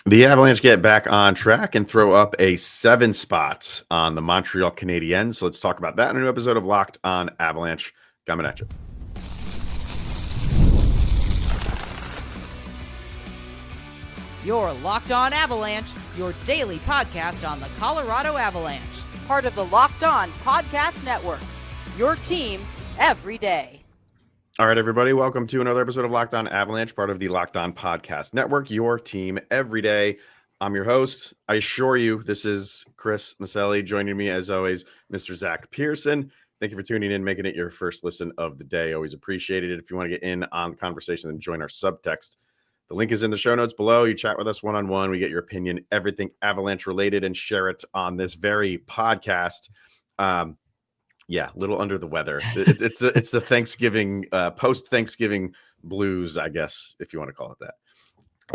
The Avalanche get back on track and throw up a 7 spot on the Montreal Canadiens. So let's talk about that in a new episode of Locked on Avalanche. Coming at you. You're Locked on Avalanche, your daily podcast on the Colorado Avalanche. Part of the Locked on Podcast Network. Your team every day. All right, everybody. Welcome to another episode of Locked on Avalanche, part of the Locked on Podcast Network, your team every day. I'm your host. I assure you, this is Chris Micieli. Joining me, as always, Mr. Zach Pearson. Thank you for tuning in, making it your first listen of the day. Always appreciated it. If you want to get in on the conversation, then join our subtext. The link is in the show notes below. You chat with us one-on-one. We get your opinion, everything Avalanche related, and share it on this very podcast. Yeah, a little under the weather. It's the Thanksgiving, post-Thanksgiving blues, I guess, if you want to call it that.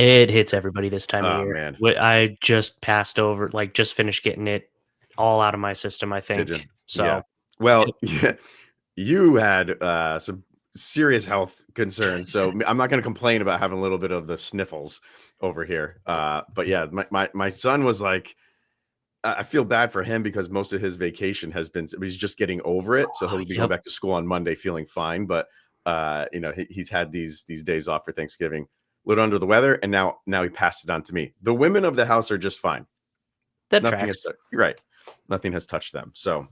It hits everybody this time of year. Man. I just passed over, just finished getting it all out of my system, I think. So, yeah. Well, you had some serious health concerns, so I'm not going to complain about having a little bit of the sniffles over here. But yeah, my son was like, I feel bad for him because most of his vacation he's just getting over it. So he'll be going back to school on Monday feeling fine. But, he's had these days off for Thanksgiving, a little under the weather. And now he passed it on to me. The women of the house are just fine. You're right. Nothing has touched them. So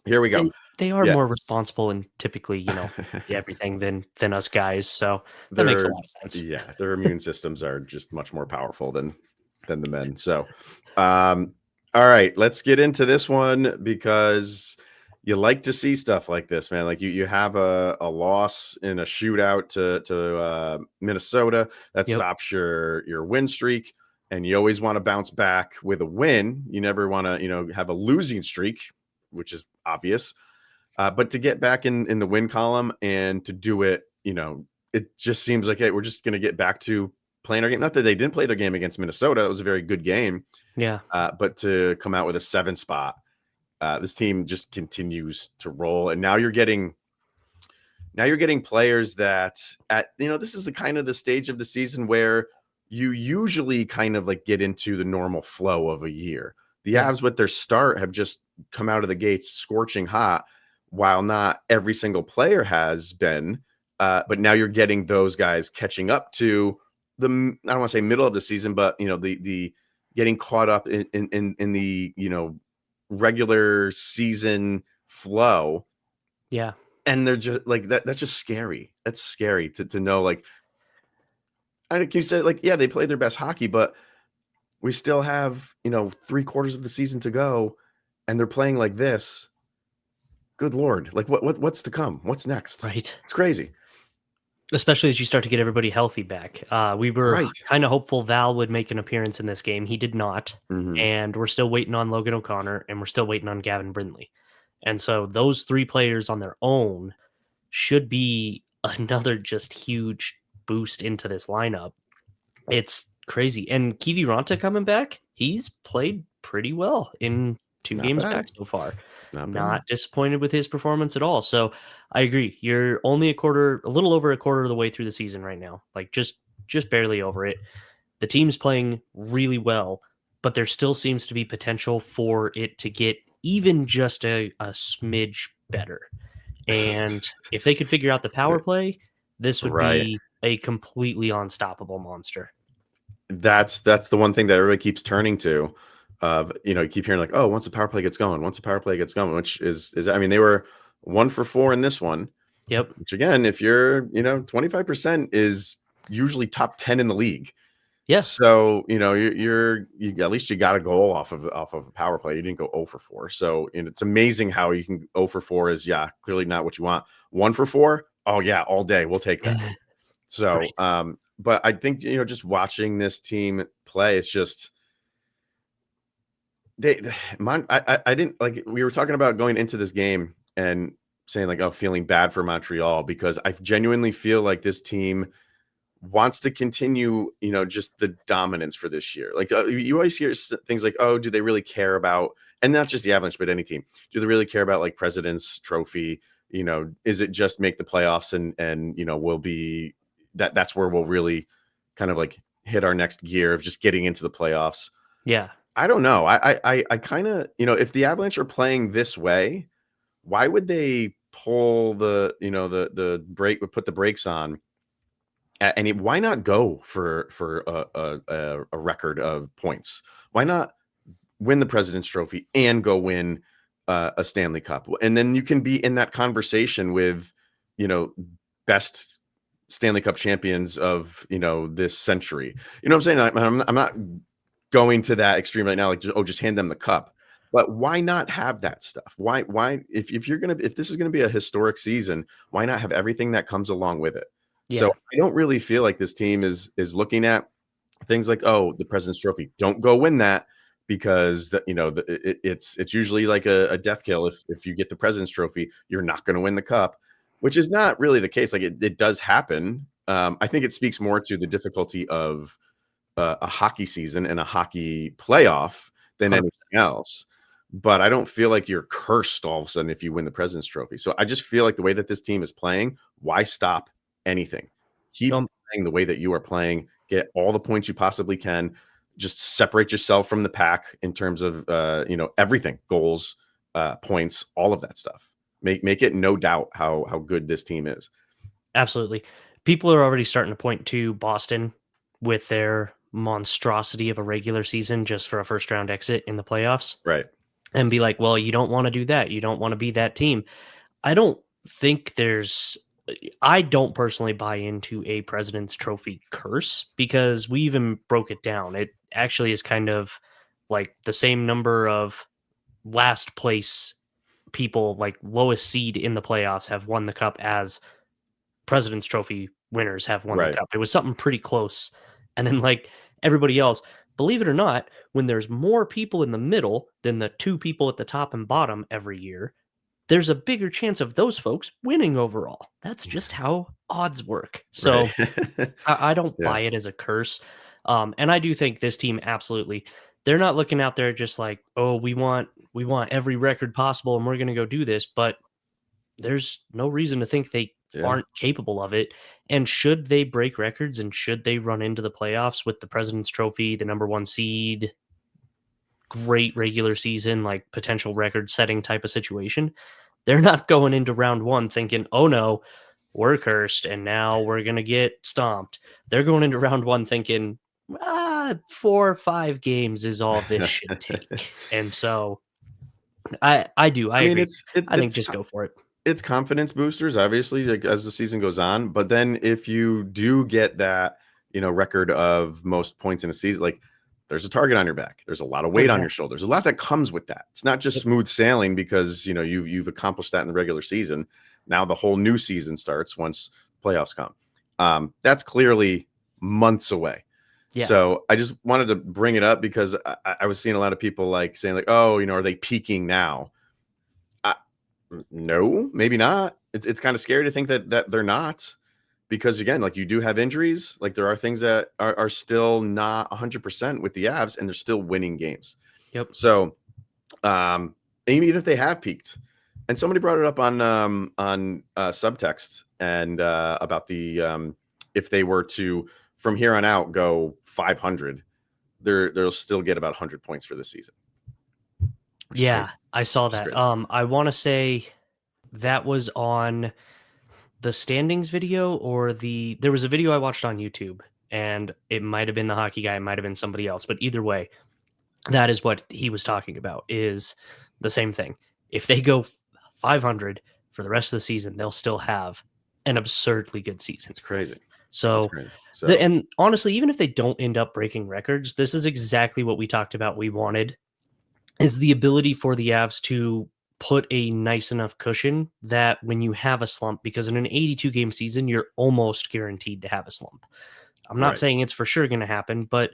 here we go. They are more responsible and typically, everything than us guys. So that makes a lot of sense. Yeah. Their immune systems are just much more powerful than the men. So, all right, let's get into this one because you like to see stuff like this, man. Like you have a loss in a shootout to Minnesota that stops your win streak, and you always want to bounce back with a win. You never want to, have a losing streak, which is obvious. But to get back in the win column and to do it, it just seems like, hey, we're just going to get back to playing our game. Not that they didn't play their game against Minnesota. It was a very good game. Yeah. But to come out with a 7 spot, this team just continues to roll. And now you're getting players that this is the stage of the season where you usually kind of like get into the normal flow of a year. The Avs with their start have just come out of the gates scorching hot, while not every single player has been. But now you're getting those guys catching up to I don't want to say middle of the season, but the getting caught up in the regular season flow. Yeah. And they're just like that. That's just scary. That's scary to know. Like, I can say, like, yeah, they played their best hockey, but we still have 3/4 of the season to go, and they're playing like this. Good Lord. Like what's to come? What's next? Right. It's crazy. Especially as you start to get everybody healthy back. We were kind of hopeful Val would make an appearance in this game. He did not. Mm-hmm. And we're still waiting on Logan O'Connor, and we're still waiting on Gavin Brindley. And so those 3 players on their own should be another just huge boost into this lineup. It's crazy. And Kivi Ranta coming back, he's played pretty well in 2 games back so far. Not disappointed with his performance at all. So I agree. You're only a little over a quarter of the way through the season right now. Like just barely over it. The team's playing really well, but there still seems to be potential for it to get even just a smidge better. And if they could figure out the power play, this would be a completely unstoppable monster. That's the one thing that everybody keeps turning to. You keep hearing like, oh, once the power play gets going, which is they were 1 for 4 in this one. Yep. Which again, if you're 25% is usually top 10 in the league. Yeah. So you at least you got a goal off of a power play. You didn't go 0 for 4. So it's amazing how you can 0 for 4 is clearly not what you want. 1 for 4, oh yeah, all day we'll take that. So but I think just watching this team play, it's just. I didn't like. We were talking about going into this game and saying like, oh, feeling bad for Montreal because I genuinely feel like this team wants to continue, just the dominance for this year. Like you always hear things like, oh, do they really care about, and not just the Avalanche, but any team, do they really care about like President's Trophy? Is it just make the playoffs and we'll be that's where we'll really kind of like hit our next gear of just getting into the playoffs. Yeah. I don't know. I kind of, if the Avalanche are playing this way, why would they pull the brake, put the brakes on? And why not go for a record of points? Why not win the President's Trophy and go win a Stanley Cup? And then you can be in that conversation with, best Stanley Cup champions of, this century. You know what I'm saying? I'm not going to that extreme right now, like just hand them the cup. But why not have that stuff? Why if this is gonna be a historic season, why not have everything that comes along with it? Yeah. So I don't really feel like this team is looking at things like, oh, the President's Trophy. Don't go win that, because it's usually like a death kill. If you get the President's Trophy, you're not going to win the cup, which is not really the case. Like it does happen. I think it speaks more to the difficulty of a hockey season and a hockey playoff than anything else. But I don't feel like you're cursed all of a sudden if you win the President's Trophy. So I just feel like the way that this team is playing, why stop anything? Keep playing the way that you are playing. Get all the points you possibly can. Just separate yourself from the pack in terms of everything, goals, points, all of that stuff. Make it no doubt how good this team is. Absolutely. People are already starting to point to Boston with their monstrosity of a regular season just for a first round exit in the playoffs. Right. And be like, well, you don't want to do that. You don't want to be that team. I don't personally buy into a President's Trophy curse, because we even broke it down. It actually is kind of like the same number of last place people, like lowest seed in the playoffs, have won the cup as President's Trophy winners have won the cup. It was something pretty close. And then like everybody else, believe it or not, when there's more people in the middle than the two people at the top and bottom every year, there's a bigger chance of those folks winning overall. That's just how odds work. So I don't buy it as a curse. And I do think this team, absolutely, they're not looking out there just like, oh, we want every record possible and we're going to go do this. But there's no reason to think they aren't capable of it. And should they break records and should they run into the playoffs with the President's Trophy, the number one seed, great regular season, like potential record setting type of situation, they're not going into round one thinking, oh no, we're cursed and now we're going to get stomped. They're going into round one thinking, 4 or 5 games is all this should take. And so I agree. I think just go for it. It's confidence boosters, obviously, like, as the season goes on. But then if you do get that, record of most points in a season, like there's a target on your back. There's a lot of weight on your shoulders. A lot that comes with that. It's not just smooth sailing because, you've accomplished that in the regular season. Now the whole new season starts once playoffs come. That's clearly months away. Yeah. So I just wanted to bring it up because I was seeing a lot of people like saying like, oh, are they peaking now? No, maybe not. It's kind of scary to think that they're not, because again, like you do have injuries. Like there are things that are still not 100% with the Avs, and they're still winning games. Yep. So, even if they have peaked, and somebody brought it up on subtext and about the if they were to from here on out go 500, they'll still get about 100 points for this season. Yeah, I saw that. I want to say that was on the standings video, or there was a video I watched on YouTube, and it might have been the hockey guy, it might have been somebody else, but either way, that is what he was talking about, is the same thing. If they go 500 for the rest of the season, they'll still have an absurdly good season. It's crazy. So, and honestly, even if they don't end up breaking records, this is exactly what we talked about we wanted, is the ability for the Avs to put a nice enough cushion that when you have a slump, because in an 82 game season, you're almost guaranteed to have a slump. I'm not saying it's for sure going to happen, but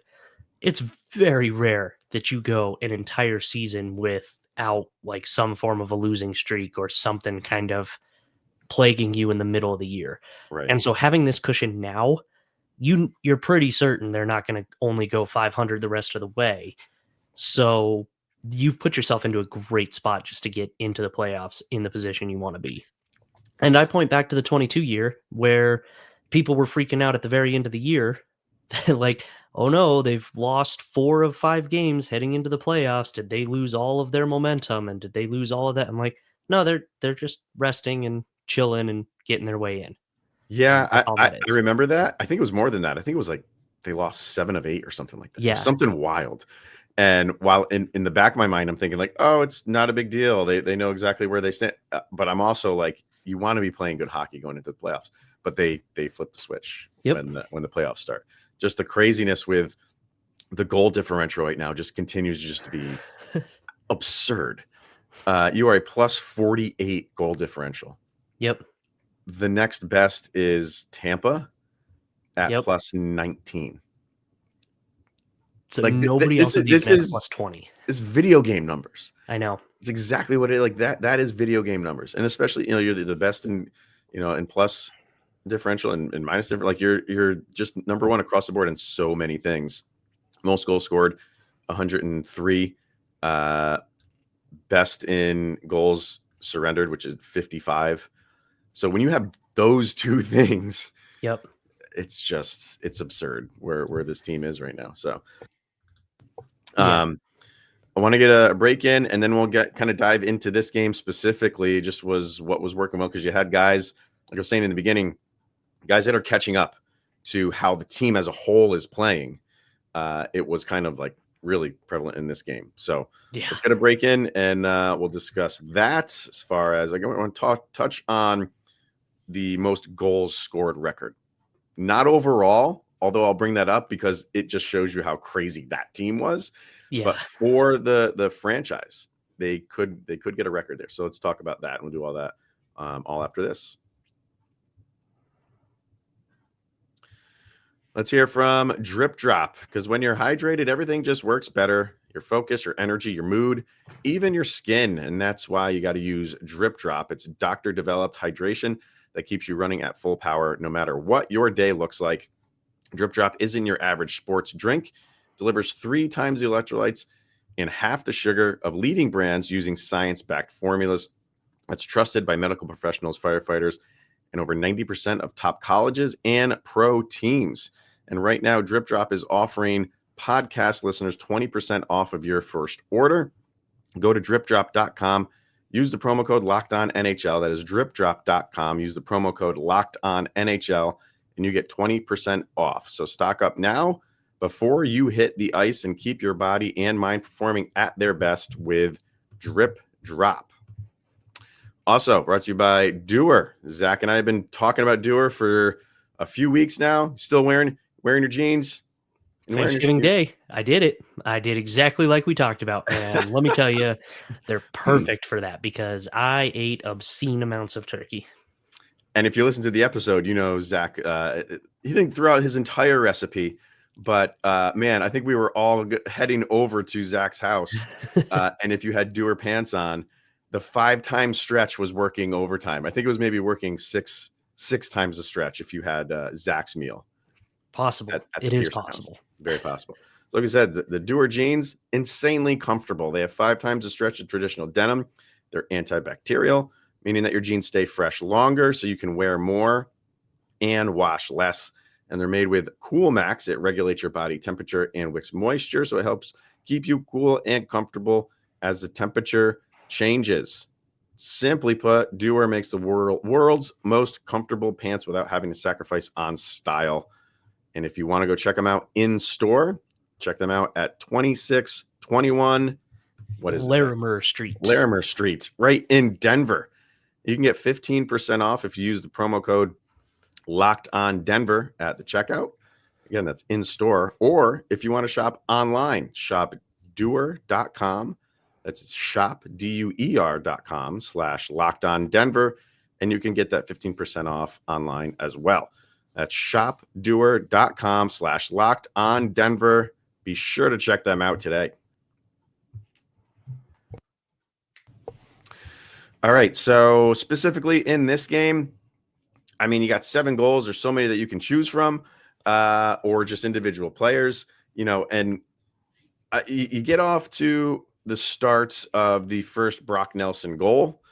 it's very rare that you go an entire season without like some form of a losing streak or something kind of plaguing you in the middle of the year. Right. And so having this cushion now, you're pretty certain they're not going to only go 500 the rest of the way. So you've put yourself into a great spot just to get into the playoffs in the position you want to be. And I point back to the 22 year where people were freaking out at the very end of the year. Like, oh no, they've lost 4 of 5 games heading into the playoffs. Did they lose all of their momentum? And did they lose all of that? I'm like, no, they're just resting and chilling and getting their way in. Yeah, That's all I that I is. remember that. I think it was more than that. I think it was like they lost 7 of 8 or something like that. It was Yeah. something wild. And while in the back of my mind, I'm thinking like, oh, it's not a big deal. They know exactly where they stand. But I'm also like, you want to be playing good hockey going into the playoffs. But they flip the switch Yep. when the playoffs start. Just the craziness with the goal differential right now just continues just to be absurd. You are a plus 48 goal differential. Yep. The next best is Tampa at Yep. plus 19. So Like nobody else is even at plus 20. It's video game numbers. I know. It's exactly what it like that is video game numbers. And especially, you're the best in, in plus differential and minus different. Like you're just number one across the board in so many things. Most goals scored, 103. Best in goals surrendered, which is 55. So when you have those two things, Yep. it's absurd where this team is right now. So Yeah. I want to get a break in, and then we'll kind of dive into this game specifically. Just what was working well, because you had guys, like I was saying in the beginning, guys that are catching up to how the team as a whole is playing. It was kind of like really prevalent in this game. So let's get a break in, and we'll discuss that. As far as I want to touch on the most goals scored record, not overall, although I'll bring that up because it just shows you how crazy that team was. Yeah. But for the franchise, they could get a record there. So let's talk about that, and we'll do all that all after this. Let's hear from Drip Drop, because when you're hydrated, everything just works better. Your focus, your energy, your mood, even your skin. And that's why you got to use Drip Drop. It's doctor-developed hydration that keeps you running at full power no matter what your day looks like. Drip Drop isn't your average sports drink. It delivers 3 times the electrolytes and half the sugar of leading brands using science-backed formulas. That's trusted by medical professionals, firefighters, and over 90% of top colleges and pro teams. And right now, Drip Drop is offering podcast listeners 20% off of your first order. Go to dripdrop.com. Use the promo code LOCKEDONNHL. That is dripdrop.com. Use the promo code LOCKEDONNHL, and you get 20% off. So stock up now before you hit the ice and keep your body and mind performing at their best with Drip Drop. Also brought to you by Doer. Zach and I have been talking about Doer for a few weeks now. Still wearing your jeans? Thanksgiving Day, I did it. I did exactly like we talked about. And let me tell you, they're perfect for that because I ate obscene amounts of turkey. And if you listen to the episode, Zach, he didn't throw out his entire recipe. But, man, I think we were all heading over to Zach's house. And if you had Doer pants on, the 5-time stretch was working overtime. I think it was maybe working six times the stretch if you had Zach's meal. Possible. It is possible. House. Very possible. So like I said, the Doer jeans, insanely comfortable. They have 5 times the stretch of traditional denim. They're antibacterial, meaning that your jeans stay fresh longer so you can wear more and wash less. And they're made with Cool Max. It regulates your body temperature and wicks moisture, so it helps keep you cool and comfortable as the temperature changes. Simply put, Doer makes the world's most comfortable pants without having to sacrifice on style. And if you want to go check them out in store, check them out at 2621 Larimer Street. Larimer Street, right in Denver. You can get 15% off if you use the promo code Locked On Denver at the checkout. Again, that's in store. Or if you want to shop online, shop doer.com. That's shop DUER.com/LockedOnDenver, and you can get that 15% off online as well. That's shopdoer.com/LockedOnDenver. Be sure to check them out today. All right, so specifically in this game, I mean, you got 7 goals. There's so many that you can choose from, or just individual players, and you get off to the start of the first Brock Nelson goal,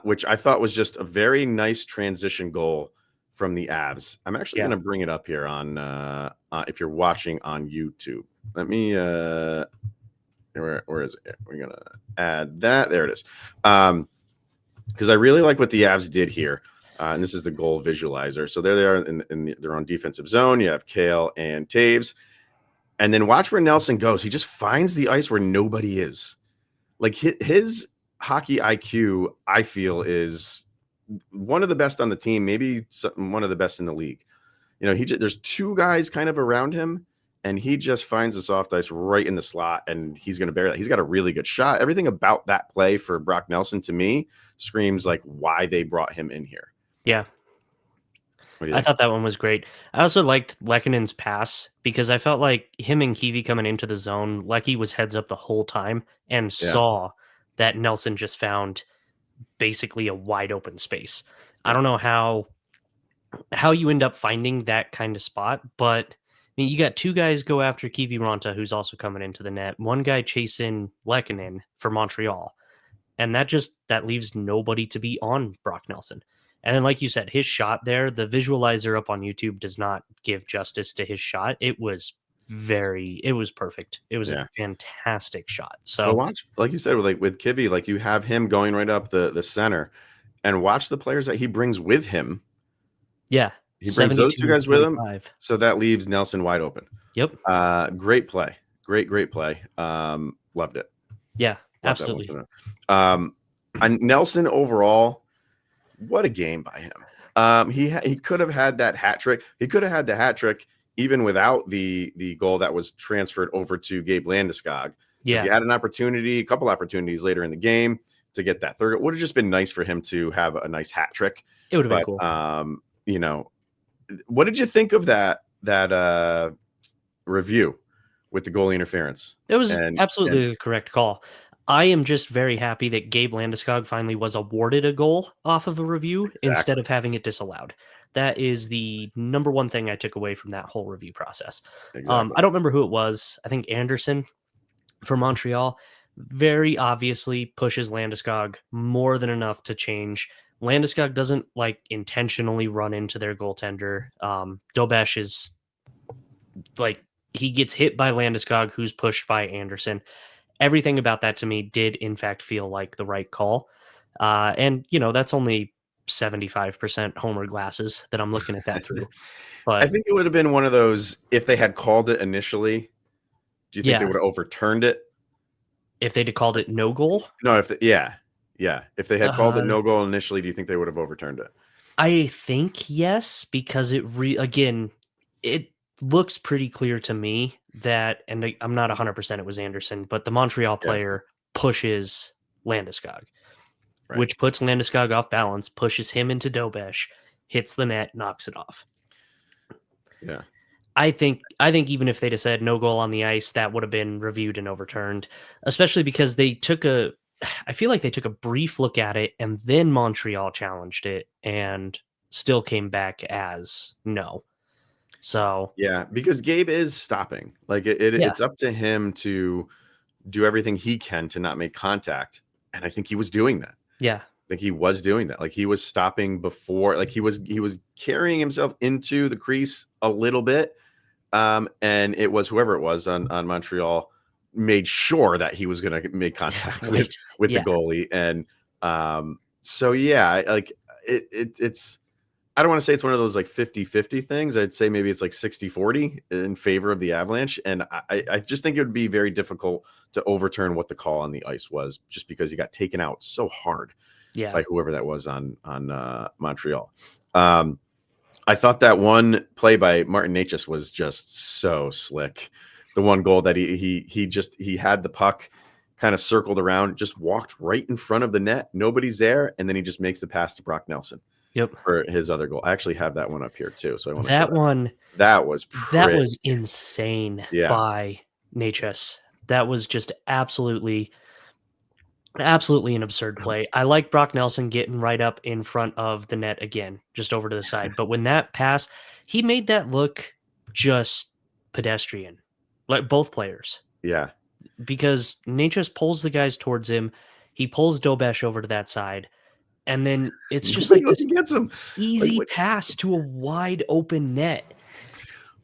which I thought was just a very nice transition goal from the Avs. I'm actually Yeah. going to bring it up here on if you're watching on YouTube. Let me where is it? We're going to add that. There it is. Because I really like what the Avs did here. And this is the goal visualizer. So there they are in their own defensive zone. You have Kale and Toews. And then watch where Nelson goes. He just finds the ice where nobody is. Like his hockey IQ, I feel, is one of the best on the team, maybe one of the best in the league. You know, there's two guys kind of around him, and he just finds the soft ice right in the slot, and he's going to bury that. He's got a really good shot. Everything about that play for Brock Nelson, to me, screams like why they brought him in here. Yeah. I thought that one was great. I also liked Lekkonen's pass because I felt like him and Kiwi coming into the zone, Lecky was heads up the whole time and saw that Nelson just found basically a wide open space. I don't know how you end up finding that kind of spot, but I mean, you got two guys go after Kiwi Ranta, who's also coming into the net. One guy chasing Lekkonen for Montreal, and that leaves nobody to be on Brock Nelson. And then, like you said, his shot there, the visualizer up on YouTube does not give justice to his shot. It was perfect. It was a fantastic shot. So watch, like you said, with Kiwi, like you have him going right up the center, and watch the players that he brings with him. Yeah. He brings those two guys with him. So that leaves Nelson wide open. Yep. Great play. Great play. Loved it. Yeah, absolutely. And Nelson overall, what a game by him. He could have had that hat trick. He could have had the hat trick even without the goal that was transferred over to Gabe Landeskog. Yeah. He had a couple opportunities later in the game to get that third. It would have just been nice for him to have a nice hat trick. It would have been cool. You know, what did you think of that review with the goalie interference? It was absolutely the correct call. I am just very happy that Gabe Landeskog finally was awarded a goal off of a review instead of having it disallowed. That is the number one thing I took away from that whole review process. Exactly. I don't remember who it was. I think Anderson for Montreal very obviously pushes Landeskog more than enough to change. Landeskog doesn't intentionally run into their goaltender. Dobesh is he gets hit by Landeskog, who's pushed by Anderson. Everything about that to me did in fact feel like the right call. And that's only 75% Homer glasses that I'm looking at that through. But I think it would have been one of those, if they had called it initially, do you think they would have overturned it? If they'd have called it no goal? No, if they had called it no goal initially, do you think they would have overturned it? I think yes, because it looks pretty clear to me that, and I'm not 100% it was Anderson, but the Montreal player pushes Landeskog, which puts Landeskog off balance, pushes him into Dobesh, hits the net, knocks it off. Yeah. I think even if they'd have said no goal on the ice, that would have been reviewed and overturned, especially because I feel like they took a brief look at it and then Montreal challenged it and still came back as no. So yeah, because Gabe is stopping. It's up to him to do everything he can to not make contact, and I think he was doing that. Yeah, I think he was doing that. He was stopping before. He was carrying himself into the crease a little bit, and it was whoever it was on Montreal made sure that he was going to make contact with the goalie, and so yeah, it's. I don't want to say it's one of those 50-50 things. I'd say maybe it's 60-40 in favor of the Avalanche. And I just think it would be very difficult to overturn what the call on the ice was, just because he got taken out so hard by whoever that was on Montreal. I thought that one play by Martin Necas was just so slick. The one goal that he had the puck kind of circled around, just walked right in front of the net. Nobody's there. And then he just makes the pass to Brock Nelson. Yep. For his other goal. I actually have that one up here too. So I want to that one. That was insane by Necas. That was just absolutely an absurd play. I like Brock Nelson getting right up in front of the net again, just over to the side. But when that pass, he made that look just pedestrian, like both players. Yeah. Because Necas pulls the guys towards him. He pulls Dobesh over to that side. And then it's just Nobody like goes this and gets him. easy Like, pass to a wide open net.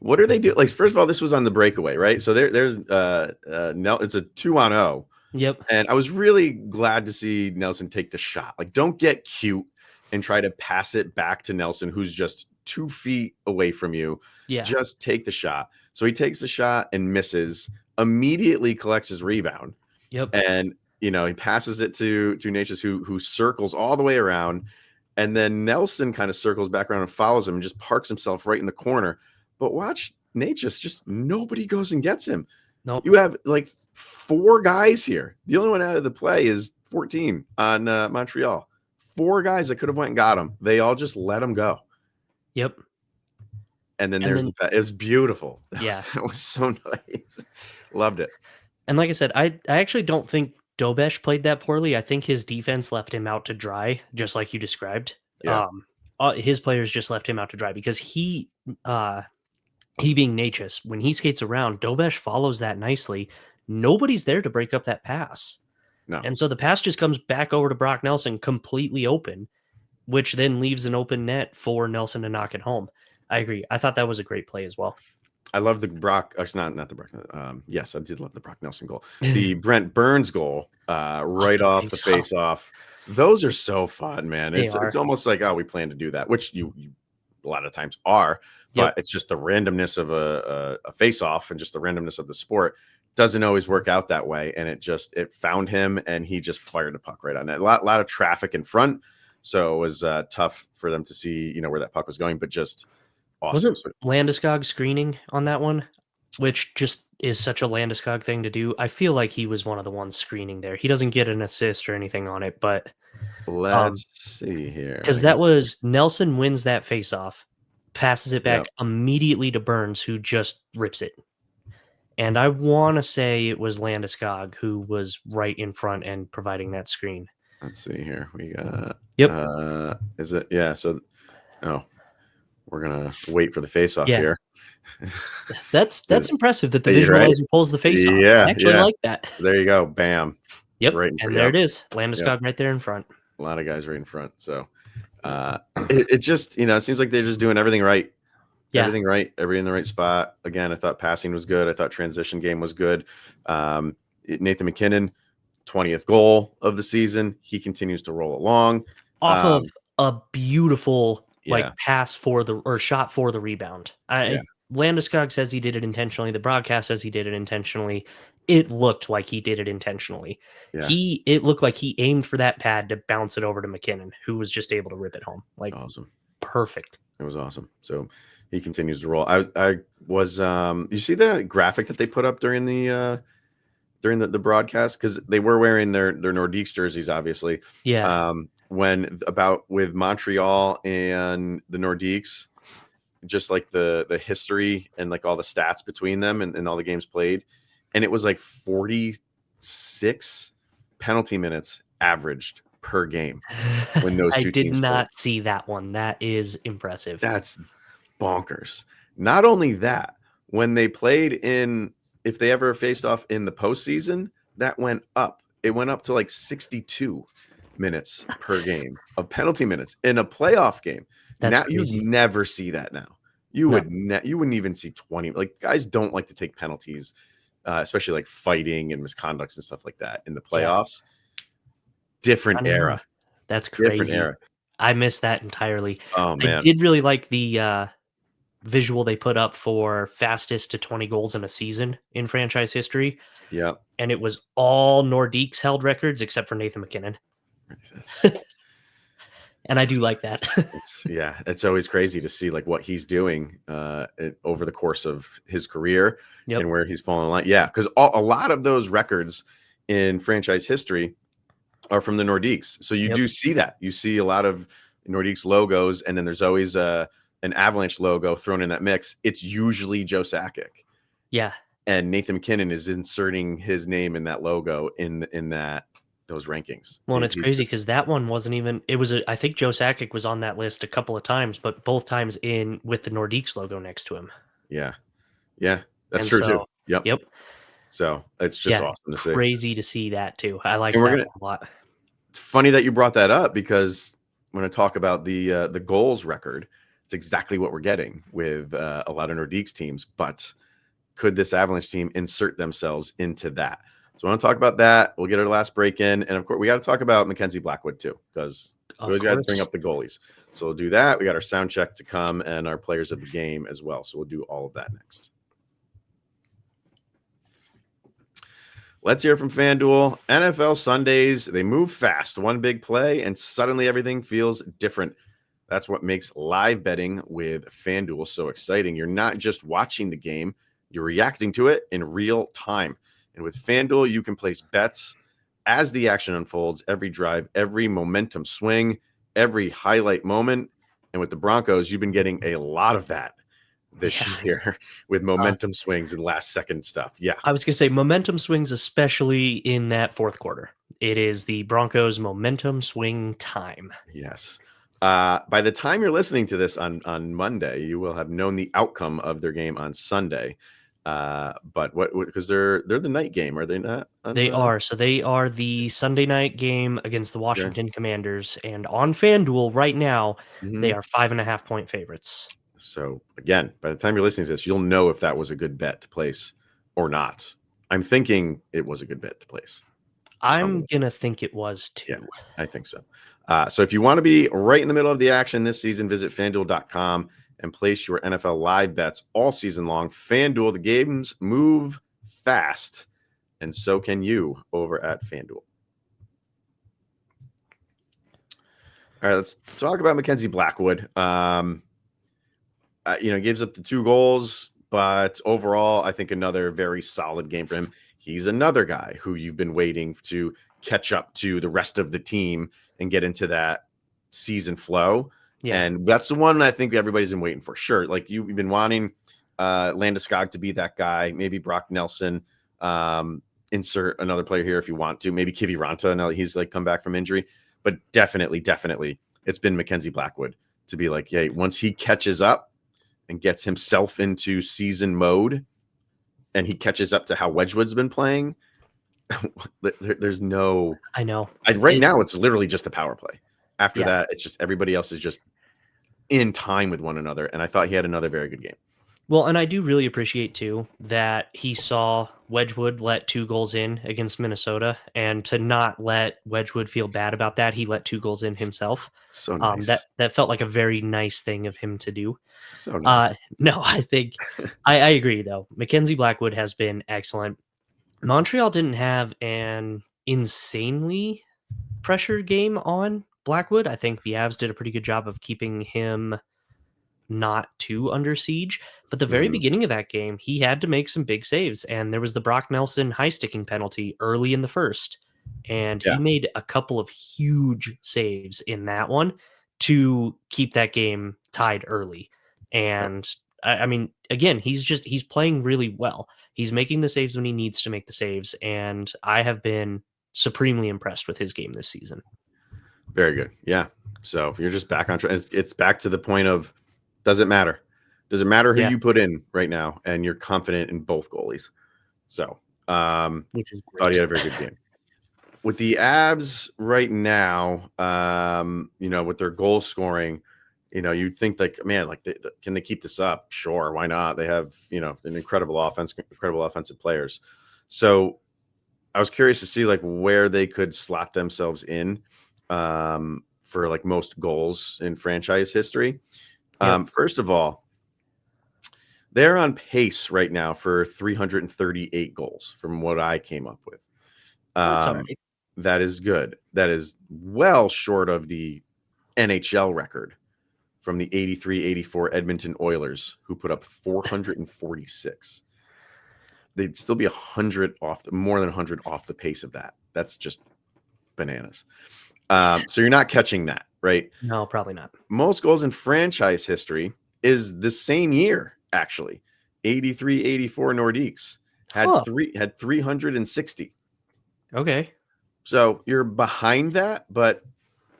what are they doing? Like, first of all, this was on the breakaway, right? So there's it's a 2-on-0. Yep. And I was really glad to see Nelson take the shot. Like, don't get cute and try to pass it back to Nelson, who's just 2 feet away from you. Yeah. Just take the shot. So he takes the shot and misses, immediately collects his rebound. Yep. And, he passes it to Necas, who circles all the way around. And then Nelson kind of circles back around and follows him and just parks himself right in the corner. But watch Necas, just nobody goes and gets him. Nope. You have like 4 guys here. The only one out of the play is 14 on Montreal. 4 guys that could have went and got him. They all just let him go. Yep. And then it was beautiful. Yeah. That was so nice. Loved it. And like I said, I actually don't think Dobesh played that poorly. I think his defense left him out to dry, just like you described. Yeah. His players just left him out to dry because he being Necas, when he skates around, Dobesh follows that nicely. Nobody's there to break up that pass. No. And so the pass just comes back over to Brock Nelson completely open, which then leaves an open net for Nelson to knock it home. I agree. I thought that was a great play as well. I love the Brock. Actually, not the Brock. Yes, I did love the Brock Nelson goal. The Brent Burns goal, right off the face-off. Those are so fun, man. It's almost like, we plan to do that, which you a lot of times are, but it's just the randomness of a face-off and just the randomness of the sport doesn't always work out that way. And it found him, and he just fired the puck right on it. A lot of traffic in front, so it was tough for them to see, where that puck was going, but just. Awesome. Wasn't Landeskog screening on that one, which just is such a Landeskog thing to do? I feel like he was one of the ones screening there. He doesn't get an assist or anything on it, but let's see here. Because that was Nelson wins that faceoff, passes it back immediately to Burns, who just rips it. And I want to say it was Landeskog who was right in front and providing that screen. Let's see here. We got. Is it? Yeah. So, we're gonna wait for the face-off here. That's impressive that the visualizer pulls the face-off. Yeah, I actually like that. There you go. Bam. Yep. Right and there it is. Landeskog right there in front. A lot of guys right in front. So it just, it seems like they're just doing everything right. Yeah. Everything right. Everything in the right spot. Again, I thought passing was good. I thought transition game was good. Nathan MacKinnon, 20th goal of the season. He continues to roll along. Off of a beautiful pass shot for the rebound. Landeskog says he did it intentionally. The broadcast says he did it intentionally. It looked like he did it intentionally. Yeah. It looked like he aimed for that pad to bounce it over to MacKinnon, who was just able to rip it home. Like, awesome. Perfect. It was awesome. So he continues to roll. I was you see the graphic that they put up during the broadcast, because they were wearing their Nordiques jerseys, obviously. Yeah. With Montreal and the Nordiques, just like the history and like all the stats between them and all the games played. And it was like 46 penalty minutes averaged per game when those two teams I did not see that one. That is impressive. That's bonkers. Not only that, when they played if they ever faced off in the postseason, that went up. It went up to like 62 minutes per game of penalty minutes in a playoff game. Now you never see that now. You wouldn't even see 20. Like, guys don't like to take penalties, especially like fighting and misconducts and stuff like that in the playoffs. Yeah. Different era. That's crazy. Different era. I missed that entirely. Oh man. I did really like the visual they put up for fastest to 20 goals in a season in franchise history. Yeah. And it was all Nordiques held records except for Nathan MacKinnon. And I do like that. It's always crazy to see like what he's doing over the course of his career and where he's fallen in line. Yeah, because a lot of those records in franchise history are from the Nordiques. So you do see that. You see a lot of Nordiques logos, and then there's always an Avalanche logo thrown in that mix. It's usually Joe Sakic. Yeah. And Nathan MacKinnon is inserting his name in that logo in those rankings. Well, and it's crazy because that one wasn't even. It was I think Joe Sakic was on that list a couple of times, but both times with the Nordiques logo next to him. Yeah, that's true too. Yep. So it's just awesome to see. Crazy to see that too. I like that a lot. It's funny that you brought that up because when I talk about the goals record, it's exactly what we're getting with a lot of Nordiques teams. But could this Avalanche team insert themselves into that? So I want to talk about that. We'll get our last break in. And of course, we got to talk about Mackenzie Blackwood too, because we always got to bring up the goalies. So we'll do that. We got our sound check to come and our players of the game as well. So we'll do all of that next. Let's hear from FanDuel. NFL Sundays, they move fast. One big play, and suddenly everything feels different. That's what makes live betting with FanDuel so exciting. You're not just watching the game, you're reacting to it in real time. And with FanDuel, you can place bets as the action unfolds, every drive, every momentum swing, every highlight moment. And with the Broncos, you've been getting a lot of that this year with momentum swings and last second stuff. Yeah. I was going to say momentum swings, especially in that fourth quarter. It is the Broncos momentum swing time. Yes. By the time you're listening to this on Monday, you will have known the outcome of their game on Sunday. But because they're the night game, are they not? They are. So they are the Sunday night game against the Washington Commanders. And on FanDuel right now, they are 5.5 point favorites. So again, by the time you're listening to this, you'll know if that was a good bet to place or not. I'm thinking it was a good bet to place. I'm going to think it was too. Yeah, I think so. So if you want to be right in the middle of the action this season, visit FanDuel.com and place your NFL live bets all season long. FanDuel, the games move fast, and so can you over at FanDuel. All right, let's talk about Mackenzie Blackwood. Gives up the 2 goals, but overall, I think another very solid game for him. He's another guy who you've been waiting to catch up to the rest of the team and get into that season flow. Yeah. And that's the one I think everybody's been waiting for. Sure. Like you've been wanting Landeskog to be that guy, maybe Brock Nelson, insert another player here if you want to, maybe Kivi Ranta. Now that he's like come back from injury, but definitely it's been Mackenzie Blackwood to be like, hey, once he catches up and gets himself into season mode and he catches up to how Wedgwood's been playing, there's no, I know now it's literally just a power play. After that, it's just everybody else is just in time with one another. And I thought he had another very good game. Well, and I do really appreciate, too, that he saw Wedgwood let 2 goals in against Minnesota, and to not let Wedgwood feel bad about that, he let 2 goals in himself. So nice. That felt like a very nice thing of him to do. So nice. No, I think I agree, though. Mackenzie Blackwood has been excellent. Montreal didn't have an insanely pressured game on Blackwood. I think the Avs did a pretty good job of keeping him not too under siege. But the very beginning of that game, he had to make some big saves. And there was the Brock Nelson high sticking penalty early in the first. And he made a couple of huge saves in that one to keep that game tied early. And I mean, again, he's playing really well. He's making the saves when he needs to make the saves. And I have been supremely impressed with his game this season. Very good. Yeah. So you're just back on track. It's back to the point of, does it matter? Does it matter who you put in right now? And you're confident in both goalies. So, which is great. Thought he had a very good game. With the Avs right now, with their goal scoring, you'd think like, man, like can they keep this up? Sure. Why not? They have, an incredible offensive players. So I was curious to see like where they could slot themselves in for like most goals in franchise history. First of all, they're on pace right now for 338 goals from what I came up with. That is good. That is well short of the NHL record from the 83-84 Edmonton Oilers, who put up 446. They'd still be more than 100 off the pace of that. That's just bananas. So you're not catching that, right? No, probably not. Most goals in franchise history is the same year, actually. 83-84 Nordiques had 360. Okay. So you're behind that, but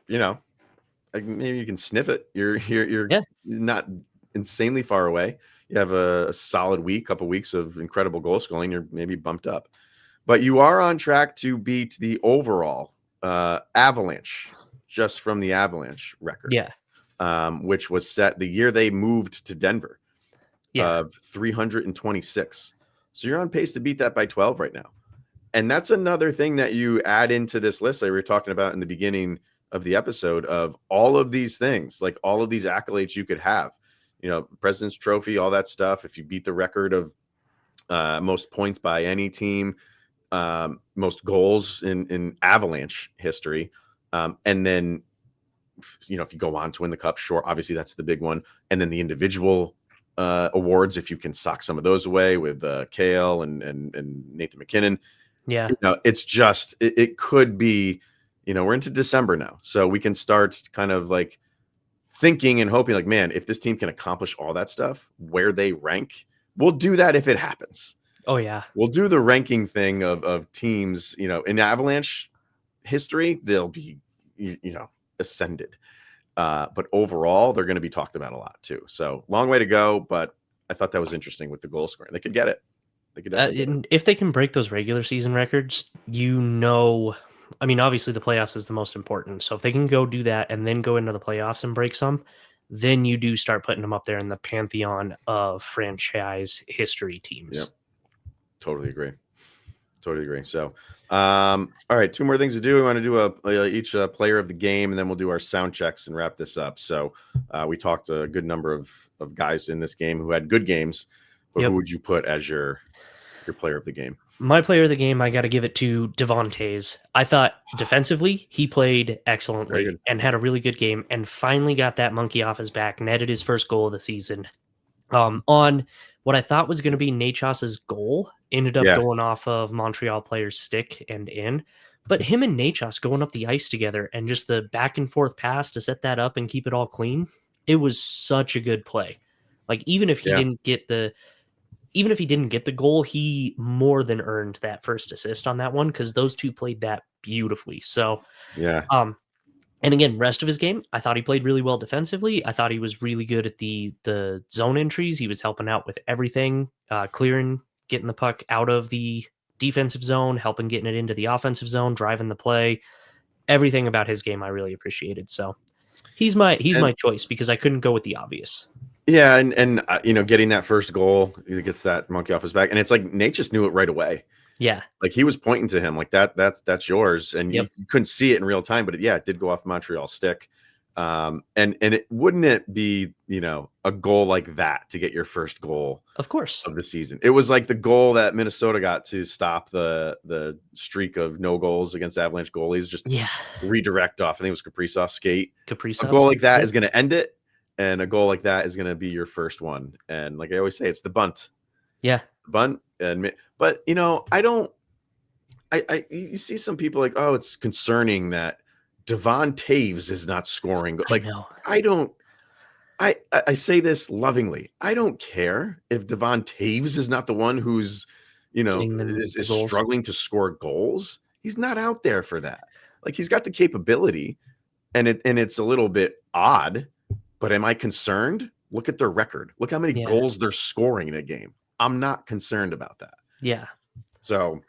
maybe you can sniff it. You're not insanely far away. You have a solid couple weeks of incredible goal scoring. You're maybe bumped up, but you are on track to beat the overall Avalanche, just from the Avalanche record. Yeah. Which was set the year they moved to Denver of 326. So you're on pace to beat that by 12 right now. And that's another thing that you add into this list that we were talking about in the beginning of the episode of all of these things, like all of these accolades you could have, President's Trophy, all that stuff. If you beat the record of most points by any team, most goals in Avalanche history. And then, if you go on to win the cup, sure, obviously that's the big one. And then the individual awards, if you can sock some of those away with Kale and Nathan MacKinnon. Yeah. It's just, it could be, we're into December now. So we can start kind of like thinking and hoping like, man, if this team can accomplish all that stuff, where they rank, we'll do that if it happens. Oh, yeah. We'll do the ranking thing of teams, in Avalanche history, they'll be, ascended. But overall, they're going to be talked about a lot too. So long way to go. But I thought that was interesting with the goal scoring. They could get it. They could if they can break those regular season records, obviously the playoffs is the most important. So if they can go do that and then go into the playoffs and break some, then you do start putting them up there in the pantheon of franchise history teams. Yep. Totally agree. So, all right, 2 more things to do. We want to do each player of the game, and then we'll do our sound checks and wrap this up. So we talked a good number of guys in this game who had good games, but who would you put as your player of the game? My player of the game, I got to give it to Devon Toews. I thought defensively, he played excellently and had a really good game and finally got that monkey off his back, netted his first goal of the season. On what I thought was going to be Necas's goal, ended up going off of Montreal player's stick and in. But him and Necas going up the ice together and just the back and forth pass to set that up and keep it all clean, it was such a good play. Like even if he didn't get the goal, he more than earned that first assist on that one because those two played that beautifully. So and again, rest of his game, I thought he played really well defensively. I thought he was really good at the zone entries. He was helping out with everything, clearing, getting the puck out of the defensive zone, helping getting it into the offensive zone, driving the play. Everything about his game I really appreciated. So he's my choice because I couldn't go with the obvious. Yeah, and getting that first goal, he gets that monkey off his back, and it's like Nate just knew it right away. Yeah, like he was pointing to him like that's yours, and you couldn't see it in real time, but it did go off Montreal's stick. And wouldn't it be a goal like that to get your first goal, of course, of the season? It was like the goal that Minnesota got to stop the streak of no goals against Avalanche goalies. Just redirect off. I think it was Kaprizov's skate. A goal like that is going to end it. And a goal like that is going to be your first one. And like I always say, it's the bunt. Yeah. Bunt. But, you see some people like, oh, it's concerning that Devon Toews is not scoring. Like, I say this lovingly. I don't care if Devon Toews is not the one who's, is struggling to score goals. He's not out there for that. Like, he's got the capability, and it's a little bit odd. But am I concerned? Look at their record. Look how many goals they're scoring in a game. I'm not concerned about that. Yeah. So.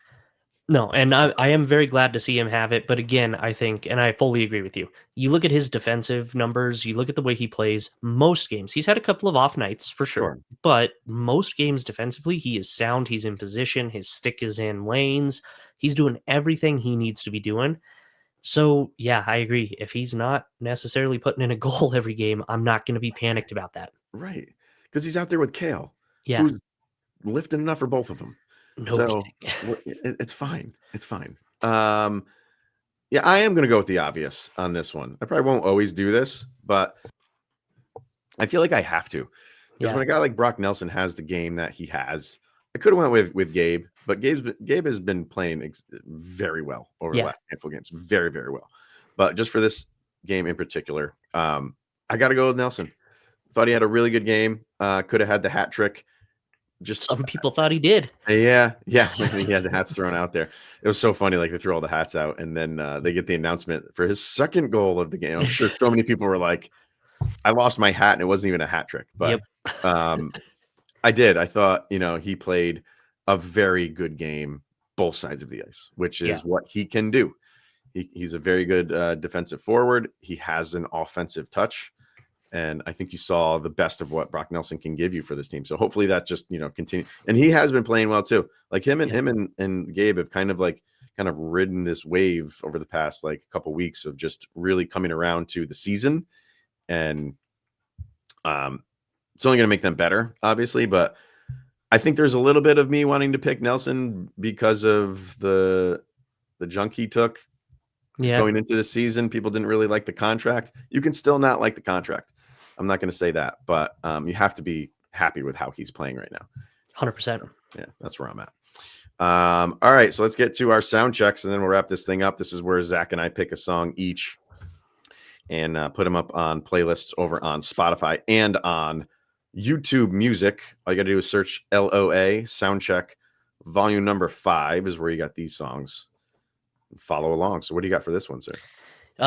No, and I am very glad to see him have it. But again, I think, and I fully agree with you, you look at his defensive numbers, you look at the way he plays, most games, he's had a couple of off nights for sure. But most games defensively, he is sound. He's in position. His stick is in lanes. He's doing everything he needs to be doing. So, yeah, I agree. If he's not necessarily putting in a goal every game, I'm not going to be panicked about that. Right. Because he's out there with Kale. Yeah. Who's lifting enough for both of them. No it's fine. It's fine. I am going to go with the obvious on this one. I probably won't always do this, but I feel like I have to. Because when a guy like Brock Nelson has the game that he has, I could have went with Gabe, but Gabe has been playing very well over the last handful of games. Very, very well. But just for this game in particular, I got to go with Nelson. Thought he had a really good game. Could have had the hat trick. Just some people thought he did. Yeah. He had the hats thrown out there. It was so funny. Like they threw all the hats out, and then they get the announcement for his second goal of the game. I'm sure so many people were like, "I lost my hat," and it wasn't even a hat trick. But I did. I thought he played a very good game, both sides of the ice, which is what he can do. He's a very good defensive forward. He has an offensive touch. And I think you saw the best of what Brock Nelson can give you for this team. So hopefully that just, continue. And he has been playing well too. Like him and Gabe have kind of ridden this wave over the past like couple weeks of just really coming around to the season. And it's only going to make them better, obviously. But I think there's a little bit of me wanting to pick Nelson because of the junk he took going into the season. People didn't really like the contract. You can still not like the contract. I'm not going to say that, but you have to be happy with how he's playing right now. 100%. Yeah, that's where I'm at. All right, so let's get to our sound checks, and then we'll wrap this thing up. This is where Zach and I pick a song each and put them up on playlists over on Spotify and on YouTube Music. All you got to do is search LOA, Soundcheck, volume number 5 is where you got these songs. Follow along. So what do you got for this one, sir?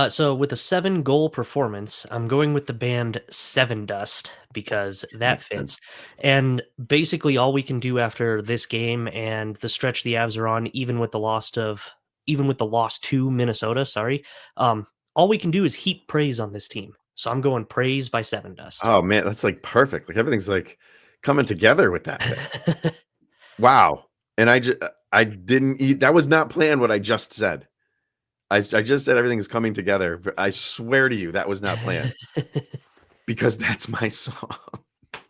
So with a 7-goal performance, I'm going with the band Seven Dust because that fits. And basically all we can do after this game and the stretch the Avs are on, even with the loss to Minnesota, all we can do is heap praise on this team. So I'm going praise by Seven Dust. Oh man, that's like perfect. Like everything's like coming together with that. Wow. And I didn't eat. That was not planned what I just said. I just said everything is coming together. But I swear to you, that was not planned because that's my song.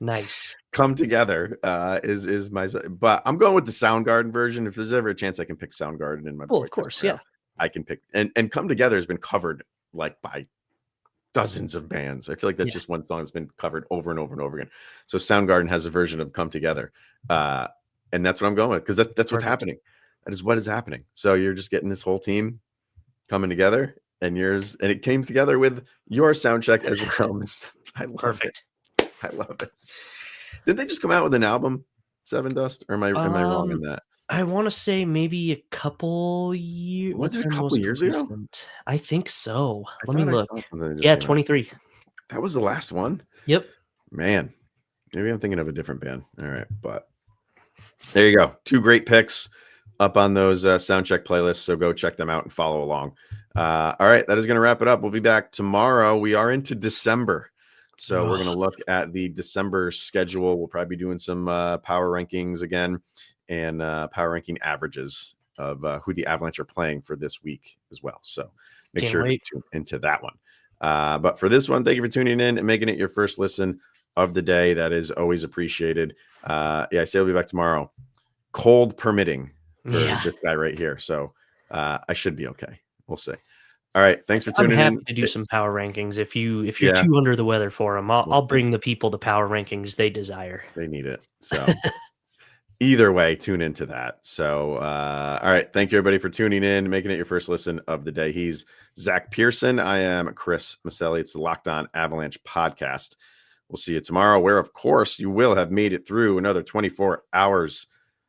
Nice. Come Together is my, but I'm going with the Soundgarden version. If there's ever a chance I can pick Soundgarden in my of course, yeah. I can pick and Come Together has been covered like by dozens of bands. I feel like that's just one song that's been covered over and over and over again. So Soundgarden has a version of Come Together. And that's what I'm going with because that's what's happening. That is what is happening. So you're just getting this whole team coming together, and it came together with your sound check as well. I love it. I love it. Did they just come out with an album, Seven Dust, or am I wrong in that? I want to say maybe a couple years. Was it a couple years ago? I think so. Let me look. 23. That was the last one. Yep. Man, maybe I'm thinking of a different band. All right, but there you go. 2 great picks up on those Soundcheck playlists, so go check them out and follow along. All right, that is going to wrap it up. We'll be back tomorrow. We are into December, so we're going to look at the December schedule. We'll probably be doing some power rankings again and power ranking averages of who the Avalanche are playing for this week as well. So make sure to tune into that one. But for this one, thank you for tuning in and making it your first listen of the day. That is always appreciated. I say we'll be back tomorrow. Cold permitting. For this guy right here. So I should be okay. We'll see. All right. Thanks for tuning in. I'm happy to do some power rankings. If you're too under the weather for them, I'll bring the people the power rankings they desire. They need it. So either way, tune into that. So, all right. Thank you, everybody, for tuning in, making it your first listen of the day. He's Zach Pearson. I am Chris Micieli. It's the Locked On Avalanche podcast. We'll see you tomorrow, where, of course, you will have made it through another 24 hours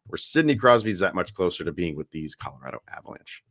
where Sidney Crosby's that much closer to being with these Colorado Avalanche.